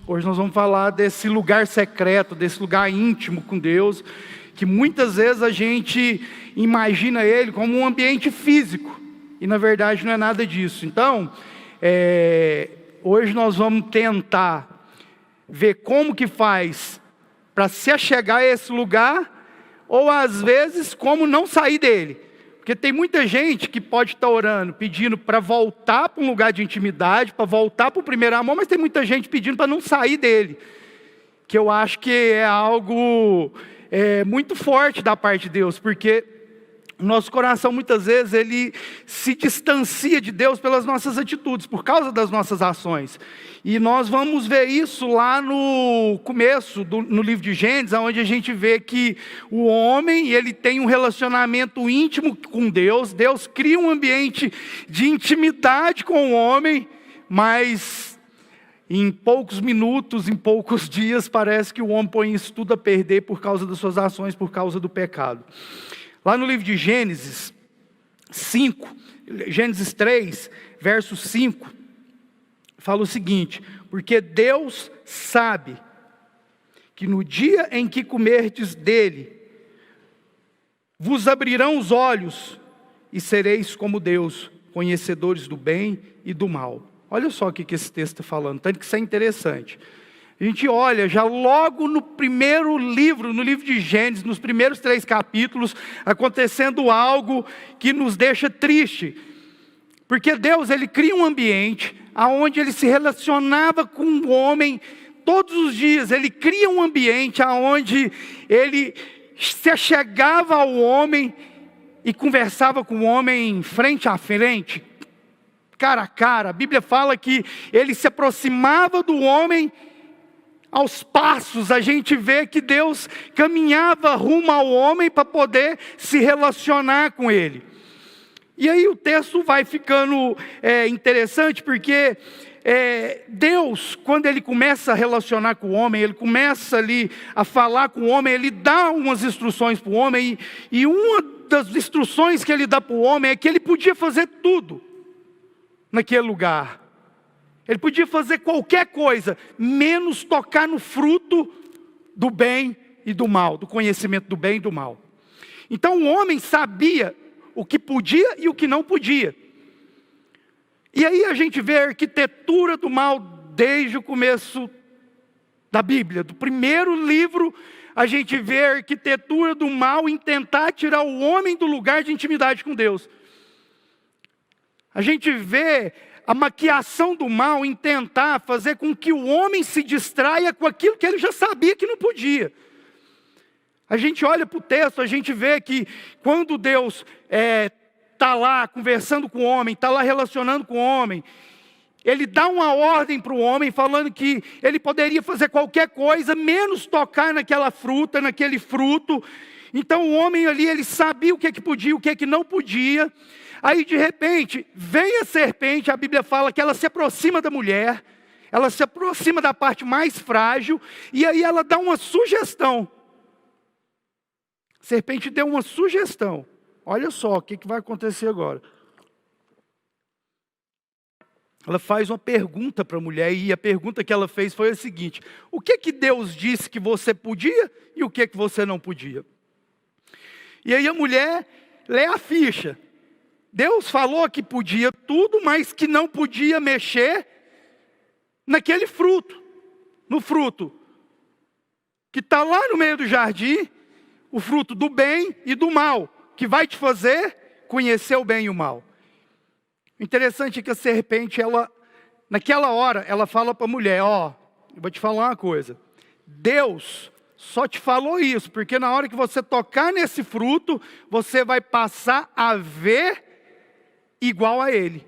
Hoje nós vamos falar desse lugar secreto, desse lugar íntimo com Deus, que muitas vezes a gente imagina ele como um ambiente físico, e na verdade não é nada disso. Então, hoje nós vamos tentar ver como que faz para se achegar a esse lugar, ou às vezes como não sair dele. Porque tem muita gente que pode estar orando, pedindo para voltar para um lugar de intimidade, para voltar para o primeiro amor, mas tem muita gente pedindo para não sair dele. Que eu acho que é algo muito forte da parte de Deus, porque o nosso coração muitas vezes ele se distancia de Deus pelas nossas atitudes, por causa das nossas ações. E nós vamos ver isso lá no começo, no livro de Gênesis, onde a gente vê que o homem ele tem um relacionamento íntimo com Deus. Deus cria um ambiente de intimidade com o homem, mas em poucos minutos, em poucos dias, parece que o homem põe isso tudo a perder por causa das suas ações, por causa do pecado. Lá no livro de Gênesis 5, Gênesis 3, verso 5, fala o seguinte: porque Deus sabe que no dia em que comerdes dele, vos abrirão os olhos e sereis como Deus, conhecedores do bem e do mal. Olha só o que esse texto está falando, tanto que isso é interessante. A gente olha já logo no primeiro livro, no livro de Gênesis, nos primeiros 3 capítulos, acontecendo algo que nos deixa triste. Porque Deus, ele cria um ambiente onde ele se relacionava com o homem todos os dias. Ele cria um ambiente onde ele se achegava ao homem e conversava com o homem frente a frente, cara a cara. A Bíblia fala que ele se aproximava do homem aos passos. A gente vê que Deus caminhava rumo ao homem para poder se relacionar com ele. E aí o texto vai ficando interessante, porque Deus, quando ele começa a relacionar com o homem, ele começa ali a falar com o homem, ele dá umas instruções para o homem, e uma das instruções que ele dá para o homem é que ele podia fazer tudo naquele lugar. Ele podia fazer qualquer coisa, menos tocar no fruto do bem e do mal, do conhecimento do bem e do mal. Então o homem sabia o que podia e o que não podia. E aí a gente vê a arquitetura do mal desde o começo da Bíblia. Do primeiro livro, a gente vê a arquitetura do mal em tentar tirar o homem do lugar de intimidade com Deus. A gente vê a maquiação do mal em tentar fazer com que o homem se distraia com aquilo que ele já sabia que não podia. A gente olha para o texto, a gente vê que quando Deus está lá conversando com o homem, está lá relacionando com o homem, ele dá uma ordem para o homem, falando que ele poderia fazer qualquer coisa, menos tocar naquela fruta, naquele fruto. Então o homem ali, ele sabia o que é que podia, o que é que não podia. Aí de repente, vem a serpente, a Bíblia fala que ela se aproxima da mulher, ela se aproxima da parte mais frágil, e aí ela dá uma sugestão. A serpente deu uma sugestão. Olha só o que vai acontecer agora. Ela faz uma pergunta para a mulher, e a pergunta que ela fez foi a seguinte: o que que Deus disse que você podia e o que que você não podia? E aí a mulher lê a ficha. Deus falou que podia tudo, mas que não podia mexer naquele fruto. No fruto que está lá no meio do jardim, o fruto do bem e do mal, que vai te fazer conhecer o bem e o mal. O interessante é que a serpente, naquela hora, ela fala para a mulher: ó, eu vou te falar uma coisa. Deus só te falou isso, porque na hora que você tocar nesse fruto, você vai passar a ver igual a ele.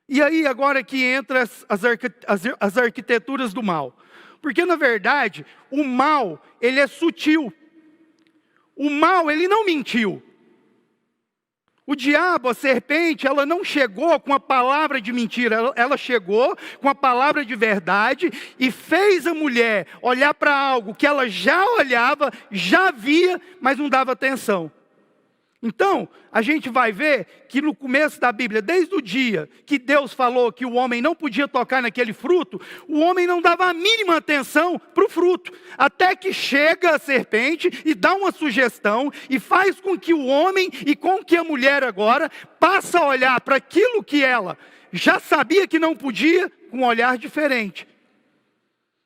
E aí agora que entra as arquiteturas do mal. Porque na verdade, o mal, ele é sutil. O mal, ele não mentiu. O diabo, a serpente, ela não chegou com a palavra de mentira, ela chegou com a palavra de verdade e fez a mulher olhar para algo que ela já olhava, já via, mas não dava atenção. Então, a gente vai ver que no começo da Bíblia, desde o dia que Deus falou que o homem não podia tocar naquele fruto, o homem não dava a mínima atenção para o fruto. Até que chega a serpente e dá uma sugestão e faz com que o homem e com que a mulher agora passa a olhar para aquilo que ela já sabia que não podia, com um olhar diferente.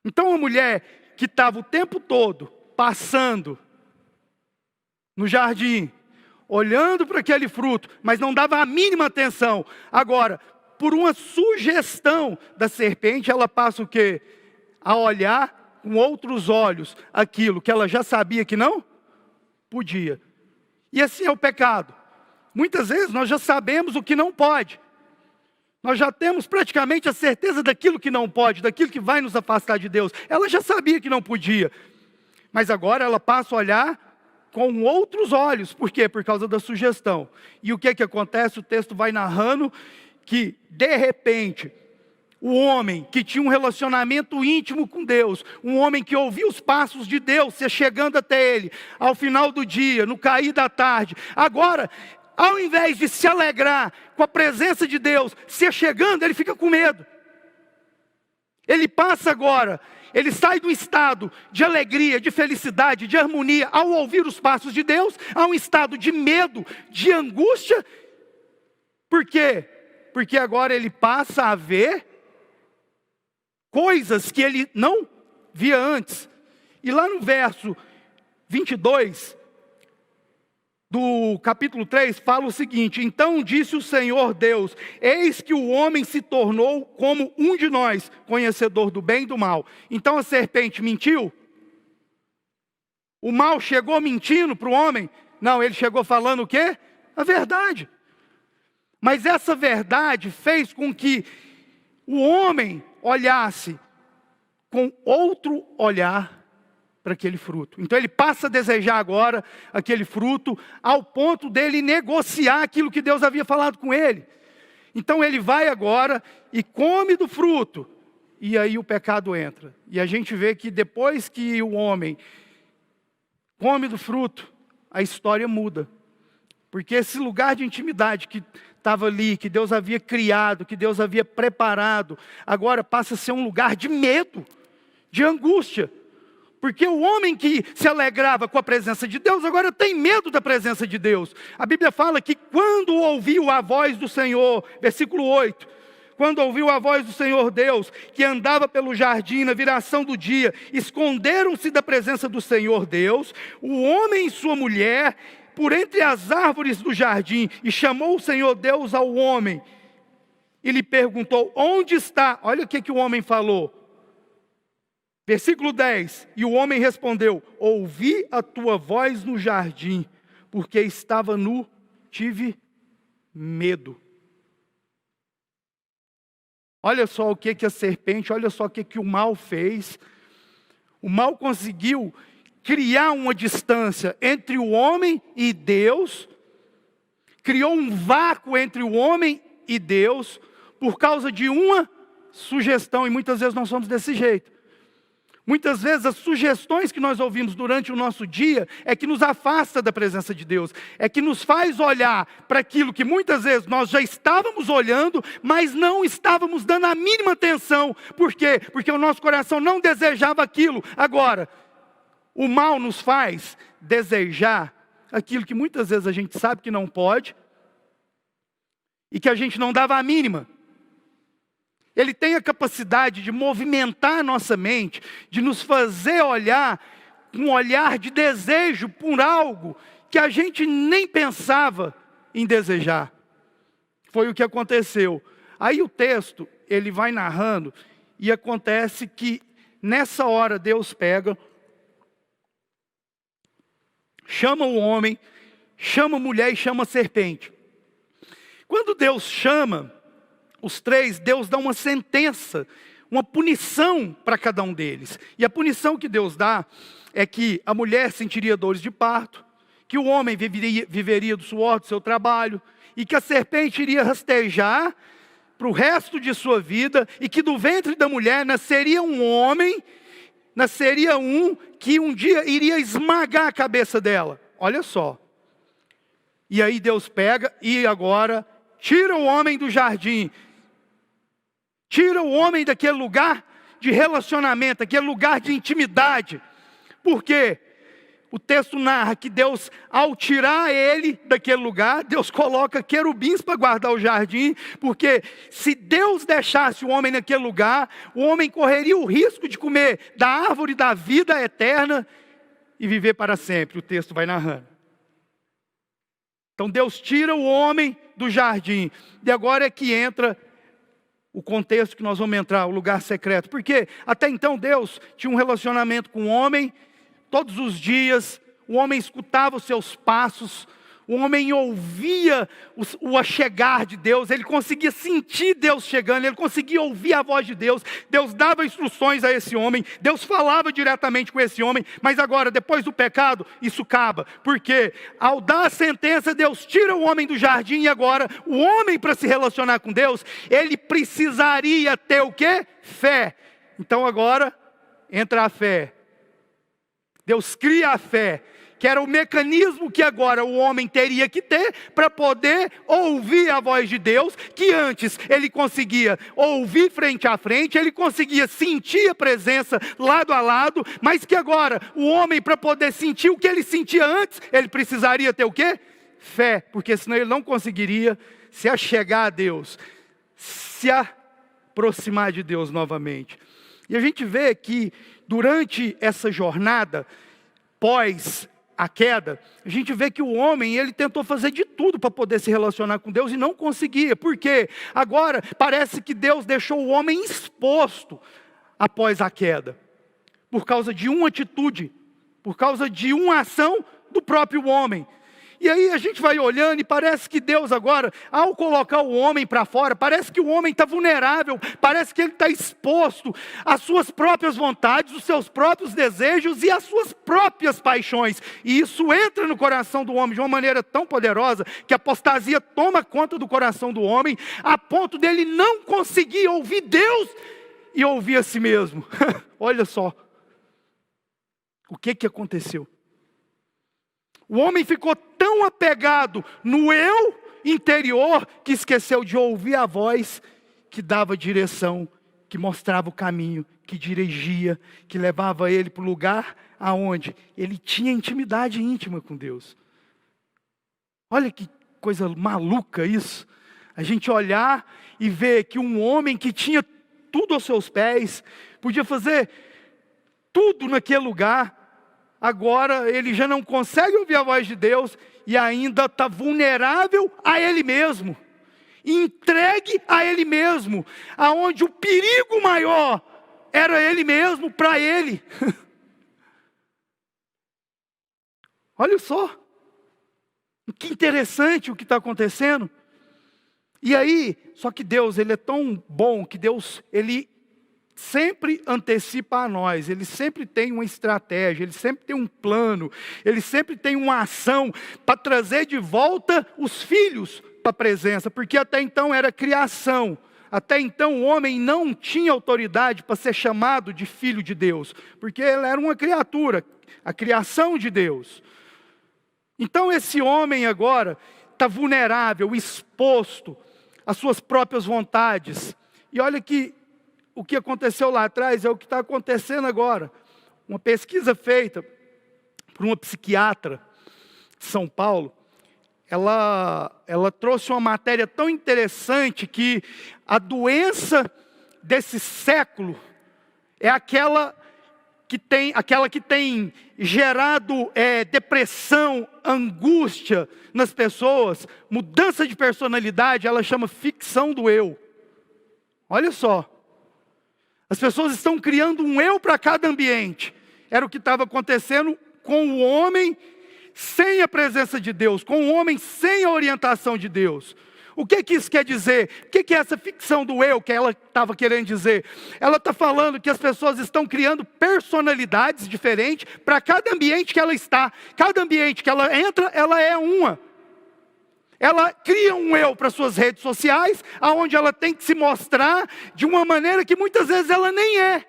Então a mulher que estava o tempo todo passando no jardim, olhando para aquele fruto, mas não dava a mínima atenção. Agora, por uma sugestão da serpente, ela passa o quê? A olhar com outros olhos aquilo que ela já sabia que não podia. E assim é o pecado. Muitas vezes nós já sabemos o que não pode. Nós já temos praticamente a certeza daquilo que não pode, daquilo que vai nos afastar de Deus. Ela já sabia que não podia. Mas agora ela passa a olhar com outros olhos. Por quê? Por causa da sugestão. E o que acontece? O texto vai narrando que, de repente, o homem que tinha um relacionamento íntimo com Deus, um homem que ouvia os passos de Deus se chegando até ele, ao final do dia, no cair da tarde, agora, ao invés de se alegrar com a presença de Deus, se chegando, ele fica com medo. Ele passa agora, ele sai do estado de alegria, de felicidade, de harmonia, ao ouvir os passos de Deus, a um estado de medo, de angústia. Por quê? Porque agora ele passa a ver coisas que ele não via antes. E lá no verso 22 do capítulo 3, fala o seguinte: então disse o Senhor Deus, eis que o homem se tornou como um de nós, conhecedor do bem e do mal. Então a serpente mentiu? O mal chegou mentindo para o homem? Não, ele chegou falando o quê? A verdade. Mas essa verdade fez com que o homem olhasse com outro olhar para aquele fruto. Então ele passa a desejar agora aquele fruto, ao ponto dele negociar aquilo que Deus havia falado com ele. Então ele vai agora e come do fruto, e aí o pecado entra. E a gente vê que depois que o homem come do fruto, a história muda. Porque esse lugar de intimidade que estava ali, que Deus havia criado, que Deus havia preparado, agora passa a ser um lugar de medo, de angústia. Porque o homem que se alegrava com a presença de Deus, agora tem medo da presença de Deus. A Bíblia fala que quando ouviu a voz do Senhor, versículo 8, quando ouviu a voz do Senhor Deus, que andava pelo jardim na viração do dia, esconderam-se da presença do Senhor Deus, o homem e sua mulher, por entre as árvores do jardim, e chamou o Senhor Deus ao homem, e lhe perguntou, onde está? Olha o que o homem falou. Versículo 10, e o homem respondeu, ouvi a tua voz no jardim, porque estava nu, tive medo. Olha só o que a serpente, olha só o que o mal fez. O mal conseguiu criar uma distância entre o homem e Deus, criou um vácuo entre o homem e Deus, por causa de uma sugestão, e muitas vezes nós somos desse jeito. Muitas vezes as sugestões que nós ouvimos durante o nosso dia é que nos afasta da presença de Deus, é que nos faz olhar para aquilo que muitas vezes nós já estávamos olhando, mas não estávamos dando a mínima atenção. Por quê? Porque o nosso coração não desejava aquilo. Agora, o mal nos faz desejar aquilo que muitas vezes a gente sabe que não pode e que a gente não dava a mínima. Ele tem a capacidade de movimentar a nossa mente, de nos fazer olhar com um olhar de desejo por algo que a gente nem pensava em desejar. Foi o que aconteceu. Aí o texto, ele vai narrando, e acontece que nessa hora Deus pega, chama o homem, chama a mulher e chama a serpente. Quando Deus chama os três, Deus dá uma sentença, uma punição para cada um deles. E a punição que Deus dá é que a mulher sentiria dores de parto, que o homem viveria do suor do seu trabalho, e que a serpente iria rastejar para o resto de sua vida, e que do ventre da mulher nasceria um homem, nasceria um que um dia iria esmagar a cabeça dela. Olha só. E aí Deus pega e agora tira o homem do jardim. Tira o homem daquele lugar de relacionamento, aquele lugar de intimidade. Por quê? O texto narra que Deus, ao tirar ele daquele lugar, Deus coloca querubins para guardar o jardim, porque se Deus deixasse o homem naquele lugar, o homem correria o risco de comer da árvore da vida eterna e viver para sempre. O texto vai narrando. Então Deus tira o homem do jardim, e agora é que entra o contexto que nós vamos entrar, o lugar secreto. Porque até então Deus tinha um relacionamento com o homem. Todos os dias, o homem escutava os seus passos, o homem ouvia o achegar de Deus, ele conseguia sentir Deus chegando, ele conseguia ouvir a voz de Deus. Deus dava instruções a esse homem, Deus falava diretamente com esse homem, mas agora, depois do pecado, isso acaba. Porque ao dar a sentença, Deus tira o homem do jardim, e agora, o homem, para se relacionar com Deus, ele precisaria ter o quê? Fé. Então agora, entra a fé. Deus cria a fé, que era o mecanismo que agora o homem teria que ter para poder ouvir a voz de Deus, que antes ele conseguia ouvir frente a frente, ele conseguia sentir a presença lado a lado, mas que agora o homem, para poder sentir o que ele sentia antes, ele precisaria ter o quê? Fé, porque senão ele não conseguiria se achegar a Deus, se aproximar de Deus novamente. E a gente vê que durante essa jornada, pós a queda, a gente vê que o homem, ele tentou fazer de tudo para poder se relacionar com Deus e não conseguia. Por quê? Agora parece que Deus deixou o homem exposto após a queda, por causa de uma atitude, por causa de uma ação do próprio homem. E aí a gente vai olhando e parece que Deus agora, ao colocar o homem para fora, parece que o homem está vulnerável, parece que ele está exposto às suas próprias vontades, os seus próprios desejos e às suas próprias paixões. E isso entra no coração do homem de uma maneira tão poderosa, que a apostasia toma conta do coração do homem, a ponto dele não conseguir ouvir Deus e ouvir a si mesmo. Olha só, o que aconteceu? O homem ficou tão apegado no eu interior que esqueceu de ouvir a voz que dava direção, que mostrava o caminho, que dirigia, que levava ele para o lugar aonde ele tinha intimidade íntima com Deus. Olha que coisa maluca isso. A gente olhar e ver que um homem que tinha tudo aos seus pés, podia fazer tudo naquele lugar, agora ele já não consegue ouvir a voz de Deus e ainda está vulnerável a ele mesmo, entregue a ele mesmo, aonde o perigo maior era ele mesmo para ele. Olha só, que interessante o que está acontecendo. E aí, só que Deus, ele é tão bom que Deus, ele sempre antecipa a nós, ele sempre tem uma estratégia, ele sempre tem um plano, ele sempre tem uma ação para trazer de volta os filhos para a presença, porque até então era criação, até então o homem não tinha autoridade para ser chamado de filho de Deus, porque ele era uma criatura, a criação de Deus. Então esse homem agora está vulnerável, exposto às suas próprias vontades, e olha que o que aconteceu lá atrás é o que está acontecendo agora. Uma pesquisa feita por uma psiquiatra de São Paulo, ela trouxe uma matéria tão interessante que a doença desse século é aquela que tem gerado depressão, angústia nas pessoas, mudança de personalidade, ela chama ficção do eu. Olha só. As pessoas estão criando um eu para cada ambiente. Era o que estava acontecendo com o homem sem a presença de Deus, com o homem sem a orientação de Deus. O que isso quer dizer? O que é essa ficção do eu que ela estava querendo dizer? Ela está falando que as pessoas estão criando personalidades diferentes para cada ambiente que ela está. Cada ambiente que ela entra, ela é uma. Ela cria um eu para suas redes sociais, onde ela tem que se mostrar de uma maneira que muitas vezes ela nem é.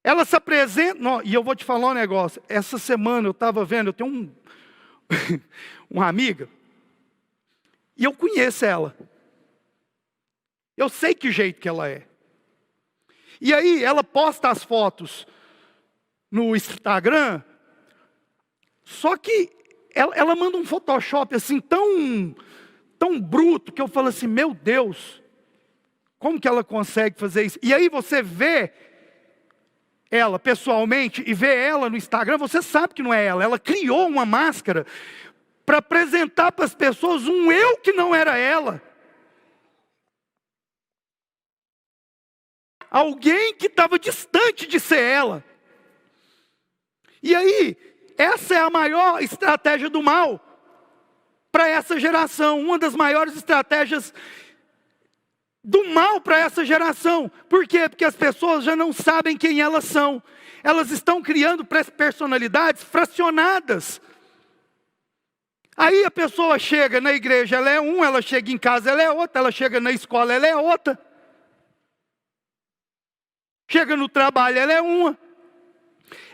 Ela se apresenta, e eu vou te falar um negócio, essa semana eu estava vendo, eu tenho uma amiga, e eu conheço ela. Eu sei que jeito que ela é. E aí ela posta as fotos no Instagram, só que ela manda um Photoshop assim tão bruto, que eu falo assim, meu Deus, como que ela consegue fazer isso? E aí você vê ela pessoalmente e vê ela no Instagram, você sabe que não é ela. Ela criou uma máscara para apresentar para as pessoas um eu que não era ela. Alguém que estava distante de ser ela. E aí, essa é a maior estratégia do mal para essa geração. Uma das maiores estratégias do mal para essa geração. Por quê? Porque as pessoas já não sabem quem elas são. Elas estão criando personalidades fracionadas. Aí a pessoa chega na igreja, ela é um, ela chega em casa, ela é outra, ela chega na escola, ela é outra. Chega no trabalho, ela é uma.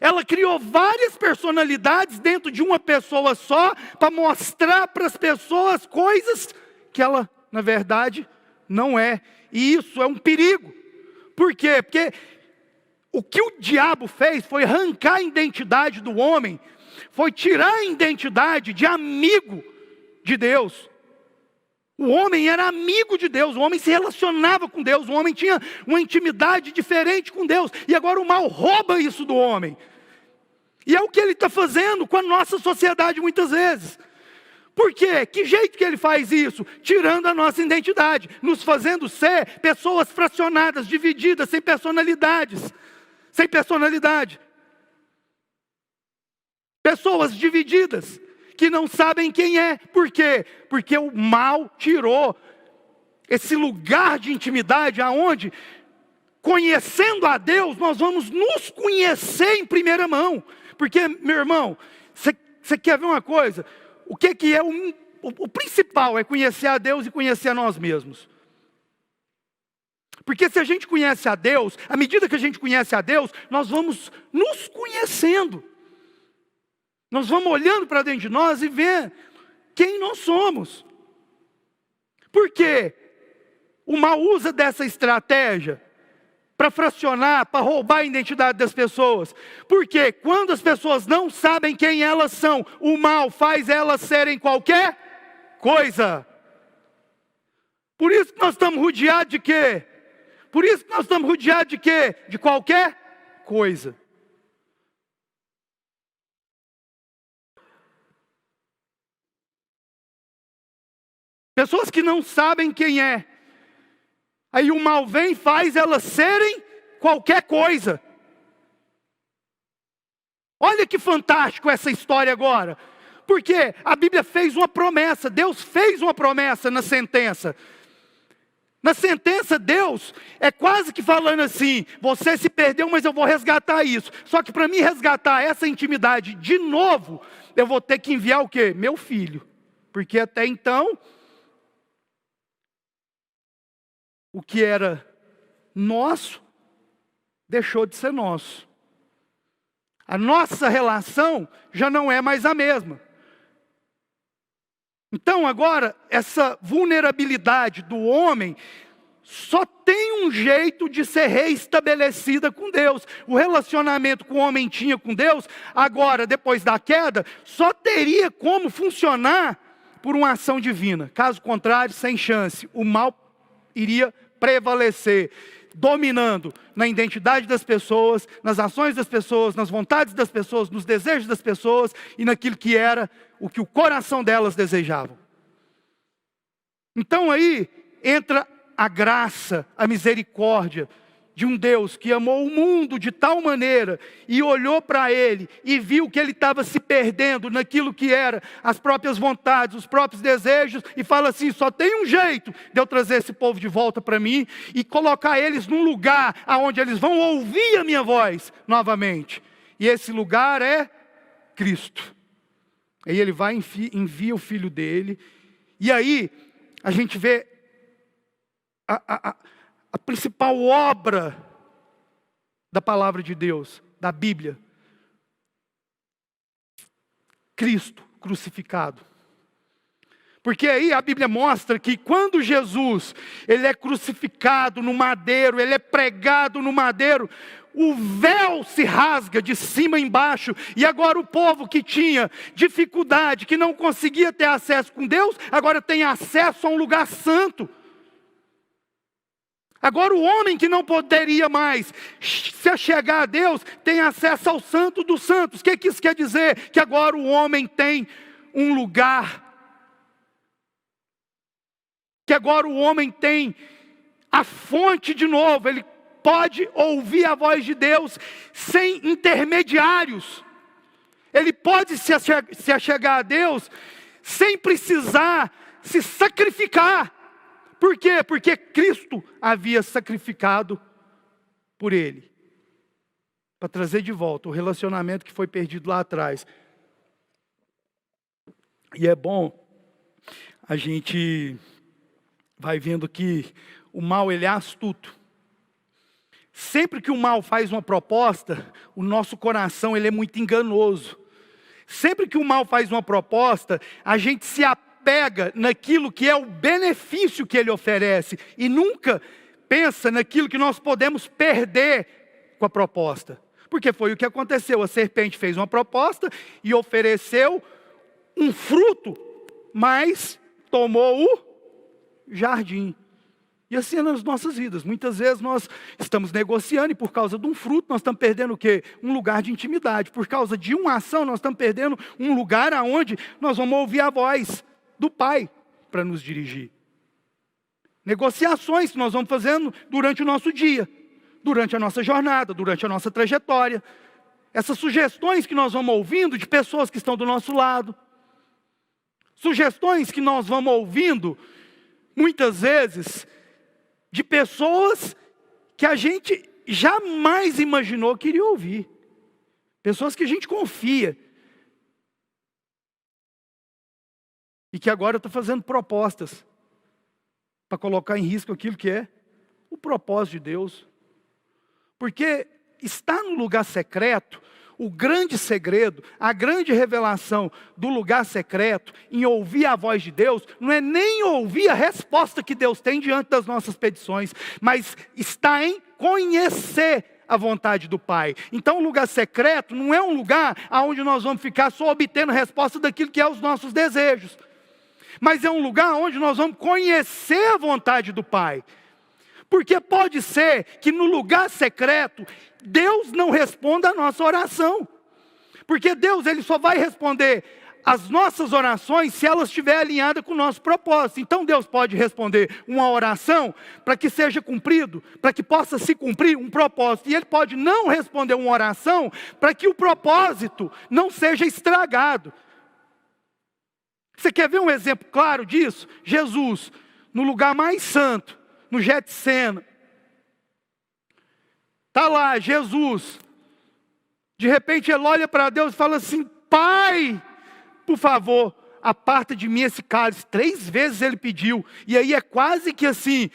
Ela criou várias personalidades dentro de uma pessoa só, para mostrar para as pessoas coisas que ela, na verdade, não é. E isso é um perigo. Por quê? Porque o que o diabo fez foi arrancar a identidade do homem, foi tirar a identidade de amigo de Deus. O homem era amigo de Deus, o homem se relacionava com Deus, o homem tinha uma intimidade diferente com Deus. E agora o mal rouba isso do homem. E é o que ele está fazendo com a nossa sociedade muitas vezes. Por quê? Que jeito que ele faz isso? Tirando a nossa identidade, nos fazendo ser pessoas fracionadas, divididas, sem personalidades. Sem personalidade. Pessoas divididas, que não sabem quem é. Por quê? Porque o mal tirou esse lugar de intimidade, aonde, conhecendo a Deus, nós vamos nos conhecer em primeira mão. Porque, meu irmão, você quer ver uma coisa? O que é o principal é conhecer a Deus e conhecer a nós mesmos. Porque se a gente conhece a Deus, à medida que a gente conhece a Deus, nós vamos nos conhecendo. Nós vamos olhando para dentro de nós e ver quem nós somos. Por quê? O mal usa dessa estratégia para fracionar, para roubar a identidade das pessoas. Porque quando as pessoas não sabem quem elas são, o mal faz elas serem qualquer coisa. Por isso que nós estamos rodeados de quê? Por isso que nós estamos rodeados de quê? De qualquer coisa. Pessoas que não sabem quem é. Aí o mal vem e faz elas serem qualquer coisa. Olha que fantástico essa história agora. Porque a Bíblia fez uma promessa. Deus fez uma promessa na sentença. Na sentença, Deus é quase que falando assim: você se perdeu, mas eu vou resgatar isso. Só que para mim resgatar essa intimidade de novo, eu vou ter que enviar o quê? Meu filho. Porque até então, o que era nosso, deixou de ser nosso. A nossa relação já não é mais a mesma. Então agora, essa vulnerabilidade do homem só tem um jeito de ser reestabelecida com Deus. O relacionamento que o homem tinha com Deus, agora, depois da queda, só teria como funcionar por uma ação divina. Caso contrário, sem chance. O mal iria prevalecer, dominando na identidade das pessoas, nas ações das pessoas, nas vontades das pessoas, nos desejos das pessoas e naquilo que era o que o coração delas desejavam. Então aí entra a graça, a misericórdia de um Deus que amou o mundo de tal maneira e olhou para ele e viu que ele estava se perdendo naquilo que era as próprias vontades, os próprios desejos, e fala assim: só tem um jeito de eu trazer esse povo de volta para mim e colocar eles num lugar onde eles vão ouvir a minha voz novamente. E esse lugar é Cristo. Aí ele vai e envia o filho dele, e aí a gente vê a principal obra da palavra de Deus, da Bíblia. Cristo crucificado. Porque aí a Bíblia mostra que quando Jesus, ele é crucificado no madeiro, ele é pregado no madeiro, o véu se rasga de cima a embaixo, e agora o povo que tinha dificuldade, que não conseguia ter acesso com Deus, agora tem acesso a um lugar santo. Agora o homem que não poderia mais se achegar a Deus, tem acesso ao Santo dos Santos. O que isso quer dizer? Que agora o homem tem um lugar. Que agora o homem tem a fonte de novo. Ele pode ouvir a voz de Deus sem intermediários. Ele pode se achegar a Deus sem precisar se sacrificar. Por quê? Porque Cristo havia sacrificado por ele. Para trazer de volta o relacionamento que foi perdido lá atrás. E é bom a gente vai vendo que o mal, ele é astuto. Sempre que o mal faz uma proposta, o nosso coração, ele é muito enganoso. Sempre que o mal faz uma proposta, a gente se apega naquilo que é o benefício que ele oferece. E nunca pensa naquilo que nós podemos perder com a proposta. Porque foi o que aconteceu. A serpente fez uma proposta e ofereceu um fruto, mas tomou o jardim. E assim é nas nossas vidas. Muitas vezes nós estamos negociando e por causa de um fruto nós estamos perdendo o quê? Um lugar de intimidade. Por causa de uma ação nós estamos perdendo um lugar aonde nós vamos ouvir a voz do Pai para nos dirigir. Negociações que nós vamos fazendo durante o nosso dia, durante a nossa jornada, durante a nossa trajetória. Essas sugestões que nós vamos ouvindo de pessoas que estão do nosso lado. Sugestões que nós vamos ouvindo, muitas vezes, de pessoas que a gente jamais imaginou que iria ouvir. Pessoas que a gente confia. E que agora estão fazendo propostas para colocar em risco aquilo que é o propósito de Deus. Porque estar no lugar secreto, o grande segredo, a grande revelação do lugar secreto, em ouvir a voz de Deus, não é nem ouvir a resposta que Deus tem diante das nossas petições, mas está em conhecer a vontade do Pai. Então o lugar secreto não é um lugar onde nós vamos ficar só obtendo resposta daquilo que é os nossos desejos, mas é um lugar onde nós vamos conhecer a vontade do Pai. Porque pode ser que no lugar secreto, Deus não responda a nossa oração. Porque Deus, ele só vai responder as nossas orações se elas estiverem alinhadas com o nosso propósito. Então Deus pode responder uma oração para que seja cumprido, para que possa se cumprir um propósito. E Ele pode não responder uma oração para que o propósito não seja estragado. Você quer ver um exemplo claro disso? Jesus, no lugar mais santo, no Getsena. Está lá, Jesus. De repente ele olha para Deus e fala assim: Pai, por favor, aparta de mim esse cálice. 3 vezes ele pediu. E aí é quase que assim,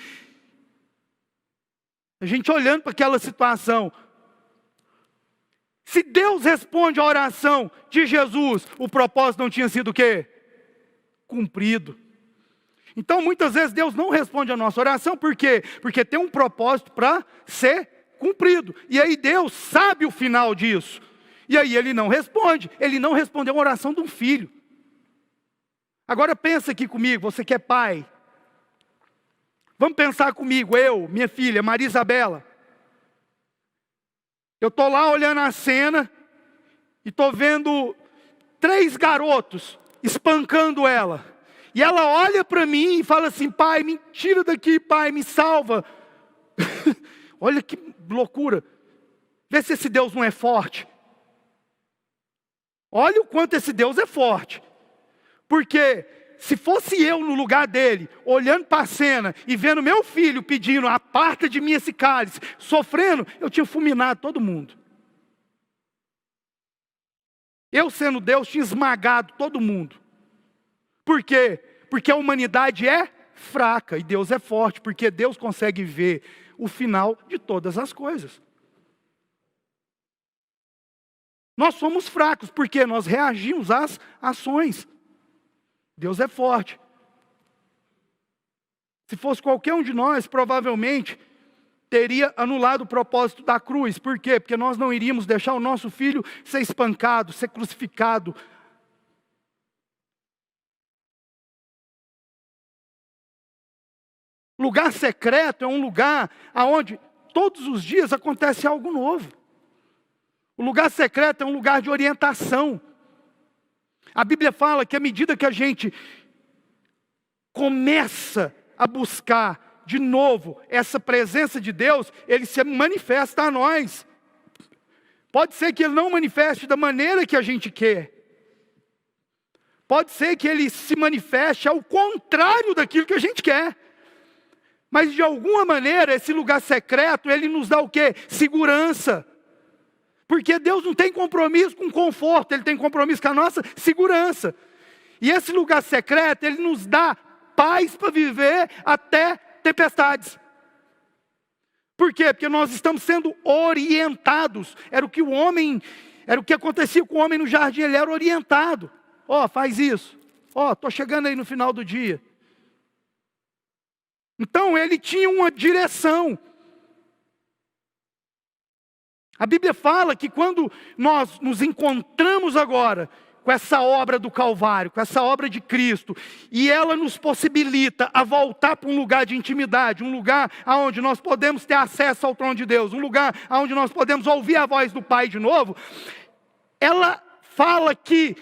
a gente olhando para aquela situação. Se Deus responde a oração de Jesus, o propósito não tinha sido o quê? Cumprido. Então muitas vezes Deus não responde a nossa oração, por quê? Porque tem um propósito para ser cumprido. E aí Deus sabe o final disso. E aí Ele não responde. Ele não respondeu a oração de um filho. Agora pensa aqui comigo, você que é pai. Vamos pensar comigo, eu, minha filha, Maria Isabela. Eu estou lá olhando a cena e estou vendo 3 garotos espancando ela. E ela olha para mim e fala assim: Pai, me tira daqui, Pai, me salva. Olha que loucura. Vê se esse Deus não é forte. Olha o quanto esse Deus é forte. Porque se fosse eu no lugar dele, olhando para a cena e vendo meu filho pedindo: aparta de mim esse cálice, sofrendo, eu tinha fulminado todo mundo. Eu sendo Deus tinha esmagado todo mundo. Por quê? Porque a humanidade é fraca e Deus é forte, porque Deus consegue ver o final de todas as coisas. Nós somos fracos, porque nós reagimos às ações. Deus é forte. Se fosse qualquer um de nós, provavelmente teria anulado o propósito da cruz. Por quê? Porque nós não iríamos deixar o nosso filho ser espancado, ser crucificado. Lugar secreto é um lugar onde todos os dias acontece algo novo. O lugar secreto é um lugar de orientação. A Bíblia fala que à medida que a gente começa a buscar de novo essa presença de Deus, Ele se manifesta a nós. Pode ser que Ele não manifeste da maneira que a gente quer. Pode ser que Ele se manifeste ao contrário daquilo que a gente quer. Mas de alguma maneira, esse lugar secreto, Ele nos dá o quê? Segurança. Porque Deus não tem compromisso com conforto, Ele tem compromisso com a nossa segurança. E esse lugar secreto, Ele nos dá paz para viver até tempestades. Por quê? Porque nós estamos sendo orientados. Era o que acontecia com o homem no jardim, ele era orientado. Ó, faz isso. Ó, estou chegando aí no final do dia. Então ele tinha uma direção. A Bíblia fala que quando nós nos encontramos agora com essa obra do Calvário, com essa obra de Cristo, e ela nos possibilita a voltar para um lugar de intimidade, um lugar onde nós podemos ter acesso ao trono de Deus, um lugar onde nós podemos ouvir a voz do Pai de novo, ela fala que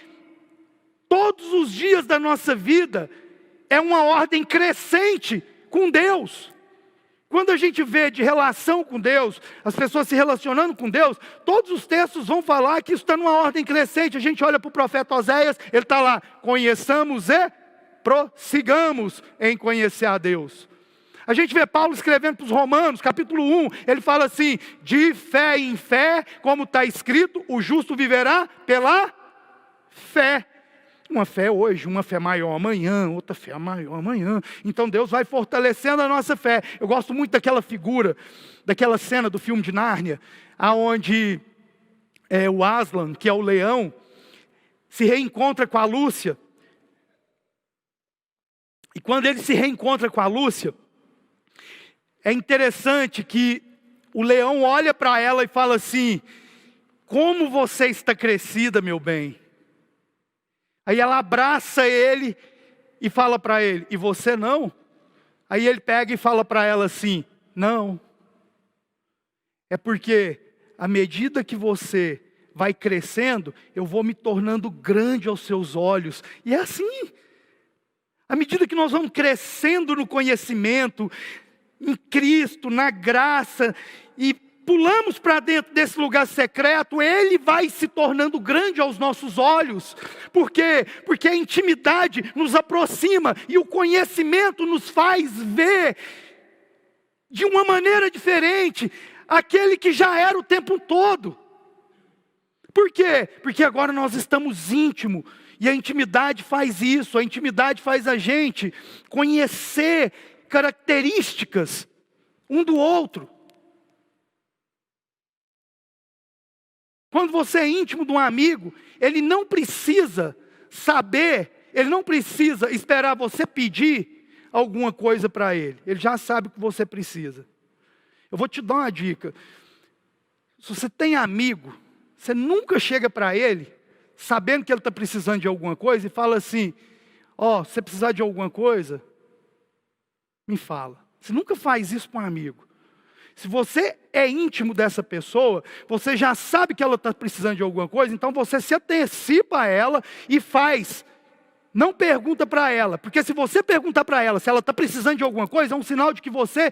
todos os dias da nossa vida é uma ordem crescente com Deus. Quando a gente vê de relação com Deus, as pessoas se relacionando com Deus, todos os textos vão falar que isso está numa ordem crescente. A gente olha para o profeta Oséias, ele está lá, conheçamos e prossigamos em conhecer a Deus. A gente vê Paulo escrevendo para os Romanos, capítulo 1, ele fala assim, de fé em fé, como está escrito, o justo viverá pela fé. Uma fé hoje, uma fé maior amanhã, outra fé maior amanhã. Então Deus vai fortalecendo a nossa fé. Eu gosto muito daquela figura, daquela cena do filme de Nárnia, onde o Aslan, que é o leão, se reencontra com a Lúcia. E quando ele se reencontra com a Lúcia, é interessante que o leão olha para ela e fala assim, como você está crescida, meu bem. Aí ela abraça ele e fala para ele, e você não? Aí ele pega e fala para ela assim, não. É porque à medida que você vai crescendo, eu vou me tornando grande aos seus olhos. E é assim. À medida que nós vamos crescendo no conhecimento, em Cristo, na graça, e pulamos para dentro desse lugar secreto, Ele vai se tornando grande aos nossos olhos. Por quê? Porque a intimidade nos aproxima e o conhecimento nos faz ver de uma maneira diferente aquele que já era o tempo todo. Por quê? Porque agora nós estamos íntimos e a intimidade faz isso, a intimidade faz a gente conhecer características um do outro. Quando você é íntimo de um amigo, ele não precisa saber, ele não precisa esperar você pedir alguma coisa para ele. Ele já sabe o que você precisa. Eu vou te dar uma dica. Se você tem amigo, você nunca chega para ele, sabendo que ele está precisando de alguma coisa, e fala assim, ó, se você precisar de alguma coisa, me fala. Você nunca faz isso para um amigo. Se você é íntimo dessa pessoa, você já sabe que ela está precisando de alguma coisa, então você se antecipa a ela e faz. Não pergunta para ela, porque se você perguntar para ela se ela está precisando de alguma coisa, é um sinal de que você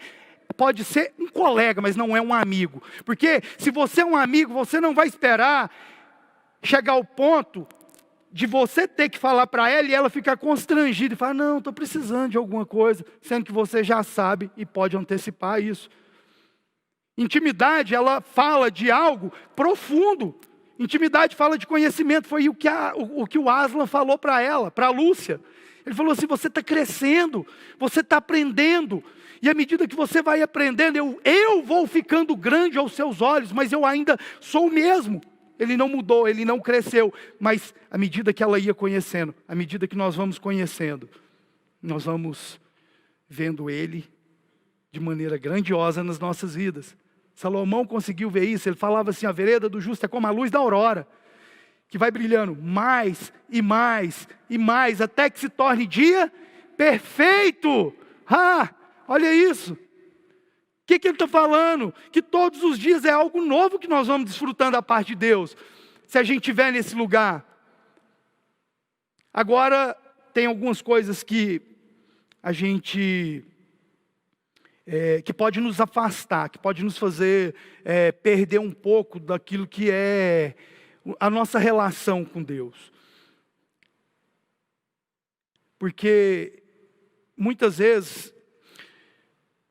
pode ser um colega, mas não é um amigo. Porque se você é um amigo, você não vai esperar chegar ao ponto de você ter que falar para ela e ela ficar constrangida e falar, não, estou precisando de alguma coisa, sendo que você já sabe e pode antecipar isso. Intimidade, ela fala de algo profundo. Intimidade fala de conhecimento. Foi o que o Aslan falou para ela, para a Lúcia. Ele falou assim, você está crescendo, você está aprendendo. E à medida que você vai aprendendo, eu vou ficando grande aos seus olhos, mas eu ainda sou o mesmo. ele não mudou, ele não cresceu. Mas à medida que ela ia conhecendo, à medida que nós vamos conhecendo, nós vamos vendo ele de maneira grandiosa nas nossas vidas. Salomão conseguiu ver isso. Ele falava assim: a vereda do justo é como a luz da aurora, que vai brilhando mais e mais e mais, até que se torne dia perfeito. Olha isso. O que ele está falando? Que todos os dias é algo novo que nós vamos desfrutando da parte de Deus, se a gente estiver nesse lugar. Agora, tem algumas coisas que a gente, que pode nos afastar, que pode nos fazer perder um pouco daquilo que é a nossa relação com Deus. Porque muitas vezes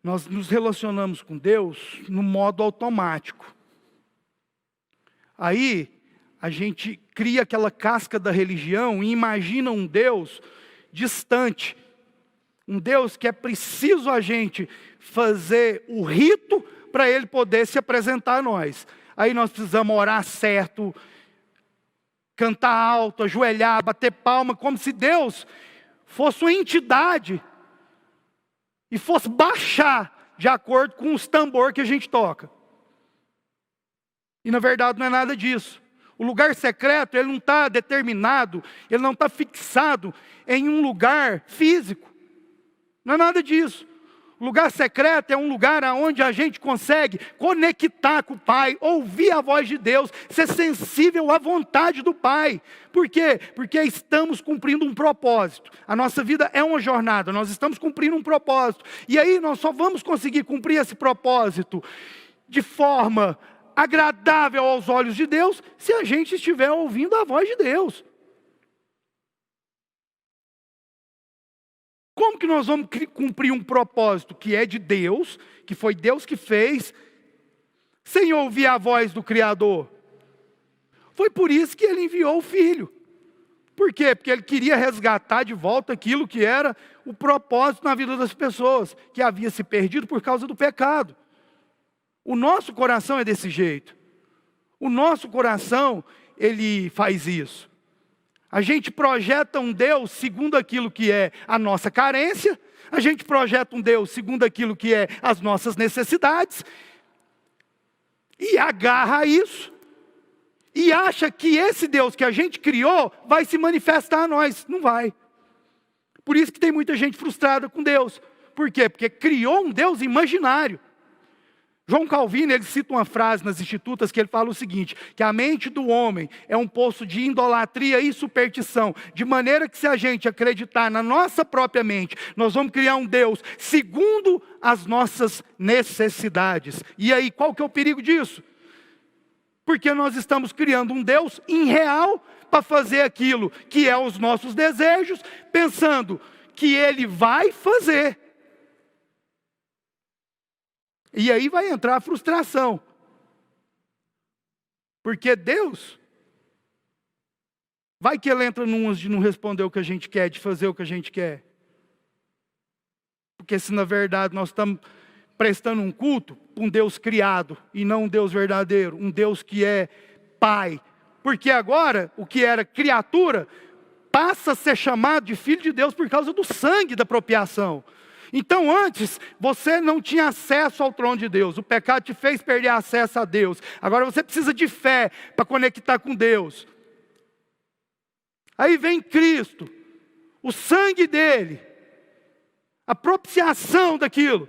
nós nos relacionamos com Deus no modo automático. Aí a gente cria aquela casca da religião e imagina um Deus distante. Um Deus que é preciso a gente fazer o rito para Ele poder se apresentar a nós. Aí nós precisamos orar certo, cantar alto, ajoelhar, bater palma, como se Deus fosse uma entidade e fosse baixar de acordo com os tambores que a gente toca. E na verdade não é nada disso. O lugar secreto, ele não está determinado, ele não está fixado em um lugar físico. Não é nada disso. O lugar secreto é um lugar onde a gente consegue conectar com o Pai, ouvir a voz de Deus, ser sensível à vontade do Pai. Por quê? Porque estamos cumprindo um propósito. A nossa vida é uma jornada, nós estamos cumprindo um propósito. E aí nós só vamos conseguir cumprir esse propósito de forma agradável aos olhos de Deus, se a gente estiver ouvindo a voz de Deus. Como que nós vamos cumprir um propósito que é de Deus, que foi Deus que fez, sem ouvir a voz do Criador? Foi por isso que Ele enviou o Filho. Por quê? Porque Ele queria resgatar de volta aquilo que era o propósito na vida das pessoas, que havia se perdido por causa do pecado. O nosso coração é desse jeito. O nosso coração, ele faz isso. A gente projeta um Deus segundo aquilo que é a nossa carência. A gente projeta um Deus segundo aquilo que é as nossas necessidades. E agarra isso. E acha que esse Deus que a gente criou vai se manifestar a nós. Não vai. Por isso que tem muita gente frustrada com Deus. Por quê? Porque criou um Deus imaginário. João Calvino, ele cita uma frase nas Institutas que ele fala o seguinte, que a mente do homem é um poço de idolatria e superstição, de maneira que se a gente acreditar na nossa própria mente, nós vamos criar um Deus segundo as nossas necessidades. E aí, qual que é o perigo disso? Porque nós estamos criando um Deus irreal para fazer aquilo que é os nossos desejos, pensando que Ele vai fazer. E aí vai entrar a frustração. Porque Deus, vai que Ele entra numas de não responder o que a gente quer, de fazer o que a gente quer. Porque se na verdade nós estamos prestando um culto para um Deus criado, e não um Deus verdadeiro, um Deus que é Pai. Porque agora, o que era criatura, passa a ser chamado de filho de Deus por causa do sangue da propiação. Então antes, você não tinha acesso ao trono de Deus. O pecado te fez perder acesso a Deus. Agora você precisa de fé para conectar com Deus. Aí vem Cristo, o sangue dele, a propiciação daquilo,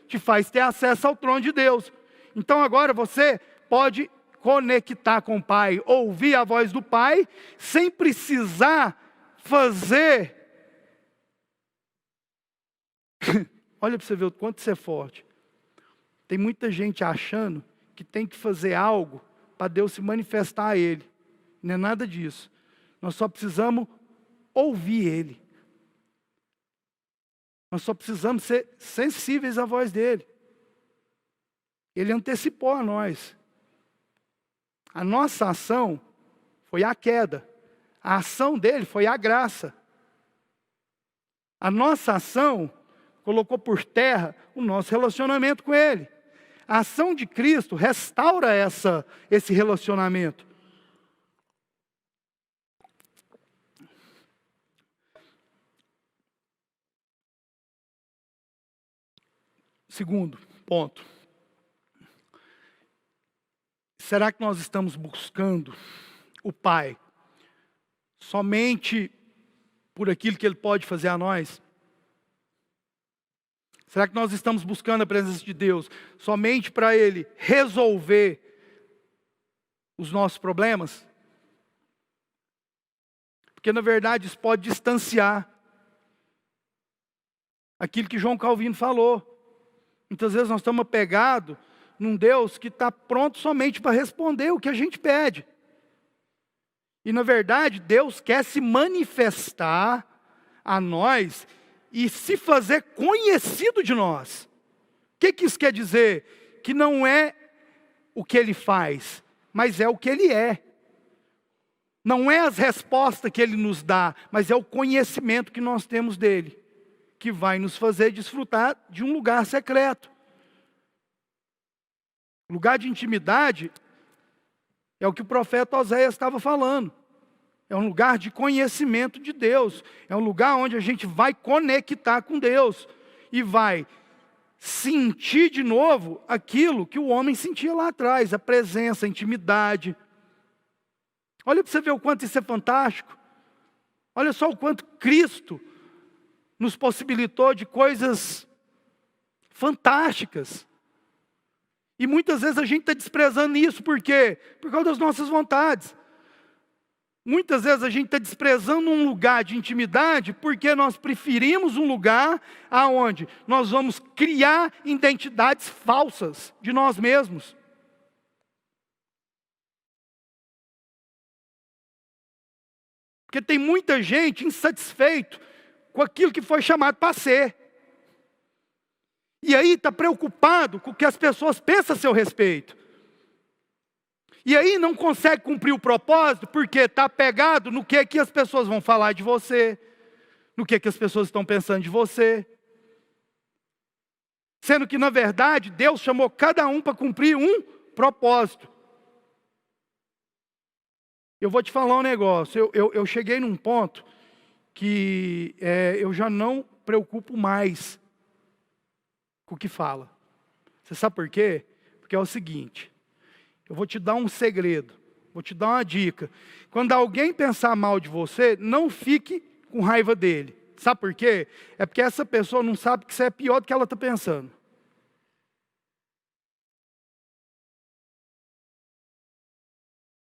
te faz ter acesso ao trono de Deus. Então agora você pode conectar com o Pai, ouvir a voz do Pai, sem precisar fazer. Olha para você ver o quanto você é forte. Tem muita gente achando que tem que fazer algo para Deus se manifestar a Ele. Não é nada disso. Nós só precisamos ouvir Ele. Nós só precisamos ser sensíveis à voz dEle. Ele antecipou a nós. A nossa ação foi a queda. A ação dele foi a graça. A nossa ação colocou por terra o nosso relacionamento com Ele. A ação de Cristo restaura esse relacionamento. Segundo ponto. Será que nós estamos buscando o Pai somente por aquilo que Ele pode fazer a nós? Será que nós estamos buscando a presença de Deus somente para Ele resolver os nossos problemas? Porque na verdade isso pode distanciar aquilo que João Calvino falou. Muitas vezes nós estamos apegados num Deus que está pronto somente para responder o que a gente pede. E na verdade Deus quer se manifestar a nós e se fazer conhecido de nós. O que isso quer dizer? Que não é o que Ele faz, mas é o que Ele é. Não é as respostas que Ele nos dá, mas é o conhecimento que nós temos dEle, que vai nos fazer desfrutar de um lugar secreto. Lugar de intimidade é o que o profeta Oséias estava falando. É um lugar de conhecimento de Deus. É um lugar onde a gente vai conectar com Deus e vai sentir de novo aquilo que o homem sentia lá atrás, a presença, a intimidade. Olha para você ver o quanto isso é fantástico. Olha só o quanto Cristo nos possibilitou de coisas fantásticas. E muitas vezes a gente está desprezando isso, por quê? Por causa das nossas vontades. Muitas vezes a gente está desprezando um lugar de intimidade, porque nós preferimos um lugar aonde nós vamos criar identidades falsas de nós mesmos. Porque tem muita gente insatisfeito com aquilo que foi chamado para ser. E aí está preocupado com o que as pessoas pensam a seu respeito. E aí não consegue cumprir o propósito, porque está apegado no que as pessoas vão falar de você, no que as pessoas estão pensando de você. Sendo que, na verdade, Deus chamou cada um para cumprir um propósito. Eu vou te falar um negócio, eu cheguei num ponto que eu já não preocupo mais com o que fala. Você sabe por quê? Porque é o seguinte, eu vou te dar um segredo, vou te dar uma dica. Quando alguém pensar mal de você, não fique com raiva dele. Sabe por quê? É porque essa pessoa não sabe que você é pior do que ela está pensando.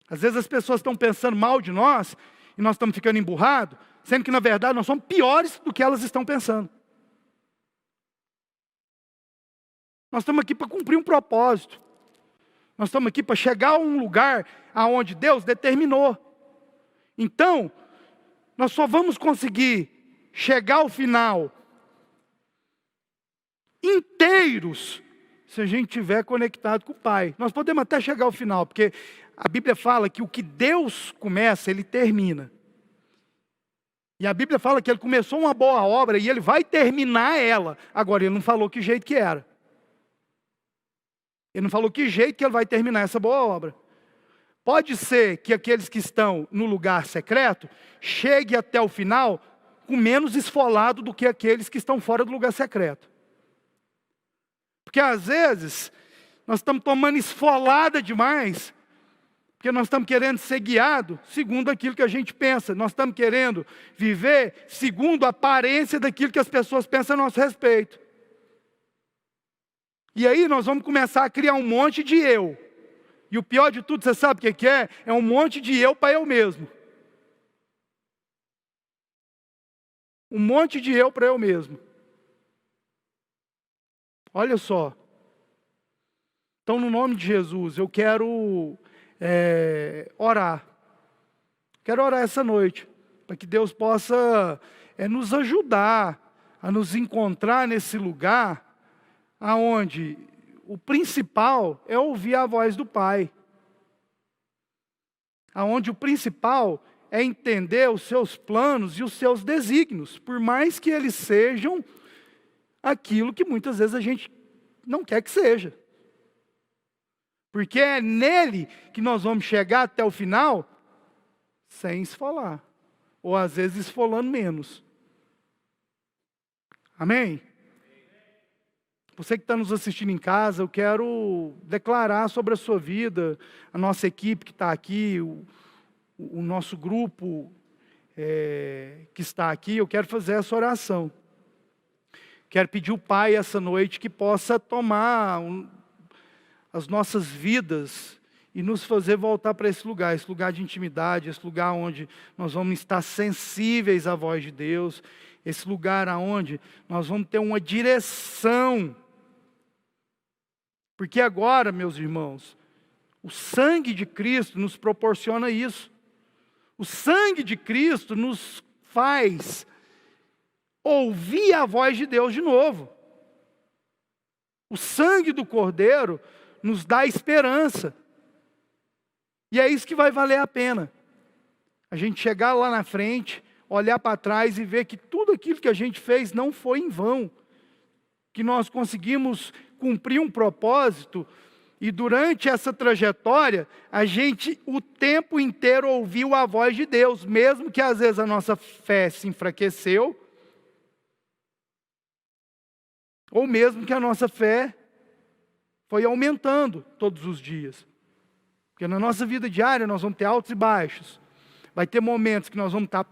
Às vezes as pessoas estão pensando mal de nós, e nós estamos ficando emburrados, sendo que na verdade nós somos piores do que elas estão pensando. Nós estamos aqui para cumprir um propósito. Nós estamos aqui para chegar a um lugar aonde Deus determinou. Então, nós só vamos conseguir chegar ao final inteiros se a gente estiver conectado com o Pai. Nós podemos até chegar ao final, porque a Bíblia fala que o que Deus começa, Ele termina. E a Bíblia fala que Ele começou uma boa obra e Ele vai terminar ela. Agora, Ele não falou que jeito que era. Ele não falou que jeito que Ele vai terminar essa boa obra. Pode ser que aqueles que estão no lugar secreto cheguem até o final com menos esfolado do que aqueles que estão fora do lugar secreto. Porque às vezes nós estamos tomando esfolada demais, porque nós estamos querendo ser guiados segundo aquilo que a gente pensa. Nós estamos querendo viver segundo a aparência daquilo que as pessoas pensam a nosso respeito. E aí nós vamos começar a criar um monte de eu. E o pior de tudo, você sabe o que é? É um monte de eu para eu mesmo. Um monte de eu para eu mesmo. Olha só. Então, no nome de Jesus, eu quero orar. Quero orar essa noite, para que Deus possa nos ajudar a nos encontrar nesse lugar aonde o principal é ouvir a voz do Pai. Aonde o principal é entender os seus planos e os seus desígnios, por mais que eles sejam aquilo que muitas vezes a gente não quer que seja. Porque é nele que nós vamos chegar até o final sem esfolar. Ou às vezes esfolando menos. Amém? Você que está nos assistindo em casa, eu quero declarar sobre a sua vida, a nossa equipe que está aqui, o nosso grupo que está aqui, eu quero fazer essa oração. Quero pedir ao Pai essa noite que possa tomar as nossas vidas e nos fazer voltar para esse lugar de intimidade, esse lugar onde nós vamos estar sensíveis à voz de Deus, esse lugar onde nós vamos ter uma direção. Porque agora, meus irmãos, o sangue de Cristo nos proporciona isso. O sangue de Cristo nos faz ouvir a voz de Deus de novo. O sangue do Cordeiro nos dá esperança. E é isso que vai valer a pena. A gente chegar lá na frente, olhar para trás e ver que tudo aquilo que a gente fez não foi em vão. Que nós conseguimos cumprir um propósito e durante essa trajetória, a gente o tempo inteiro ouviu a voz de Deus, mesmo que às vezes a nossa fé se enfraqueceu, ou mesmo que a nossa fé foi aumentando todos os dias. Porque na nossa vida diária nós vamos ter altos e baixos. Vai ter momentos que nós vamos estar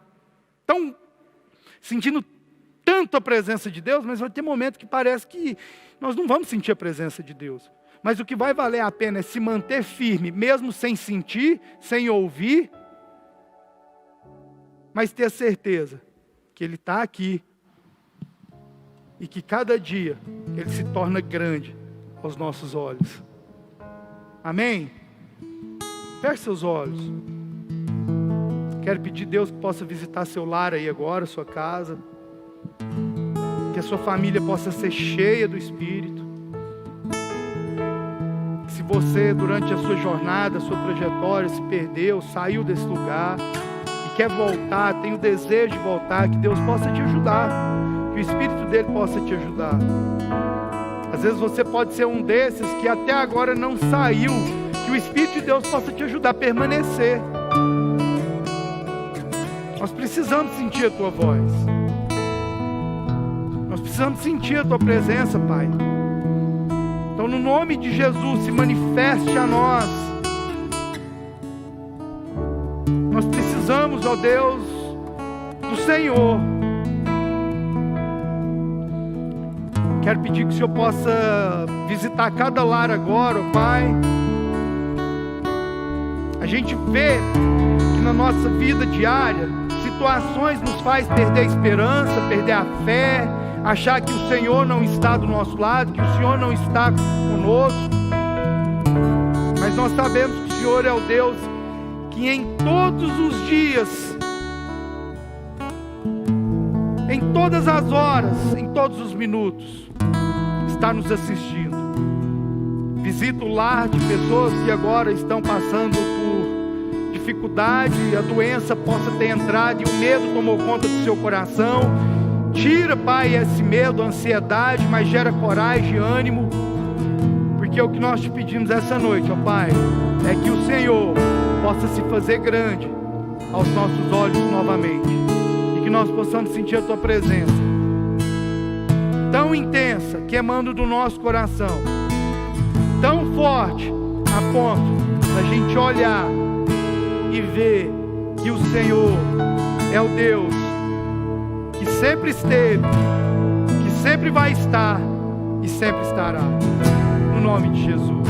sentindo tanto a presença de Deus, mas vai ter momentos que parece que nós não vamos sentir a presença de Deus. Mas o que vai valer a pena é se manter firme, mesmo sem sentir, sem ouvir, mas ter certeza que Ele está aqui e que cada dia Ele se torna grande aos nossos olhos. Amém? Feche seus olhos. Quero pedir a Deus que possa visitar seu lar aí agora, sua casa. Que a sua família possa ser cheia do Espírito. Se você, durante a sua jornada, a sua trajetória, se perdeu, saiu desse lugar e quer voltar, tem o desejo de voltar, que Deus possa te ajudar, que o Espírito dele possa te ajudar. Às vezes você pode ser um desses que até agora não saiu, que o Espírito de Deus possa te ajudar a permanecer. Nós precisamos sentir a tua voz. Nós precisamos sentir a tua presença, Pai. Então, no nome de Jesus, se manifeste a nós. Nós precisamos, ó Deus, do Senhor. Quero pedir que o Senhor possa visitar cada lar agora, ó Pai. A gente vê que na nossa vida diária, situações nos faz perder a esperança, perder a fé, achar que o Senhor não está do nosso lado, que o Senhor não está conosco. Mas nós sabemos que o Senhor é o Deus que em todos os dias, em todas as horas, em todos os minutos, está nos assistindo. Visita o lar de pessoas que agora estão passando por dificuldade, a doença possa ter entrado e o medo tomou conta do seu coração. Tira, Pai, esse medo, a ansiedade, mas gera coragem e ânimo, porque o que nós te pedimos essa noite, ó Pai, é que o Senhor possa se fazer grande aos nossos olhos novamente, e que nós possamos sentir a Tua presença, tão intensa, queimando do nosso coração, tão forte, a ponto da gente olhar e ver que o Senhor é o Deus que sempre esteve, que sempre vai estar e sempre estará. No nome de Jesus.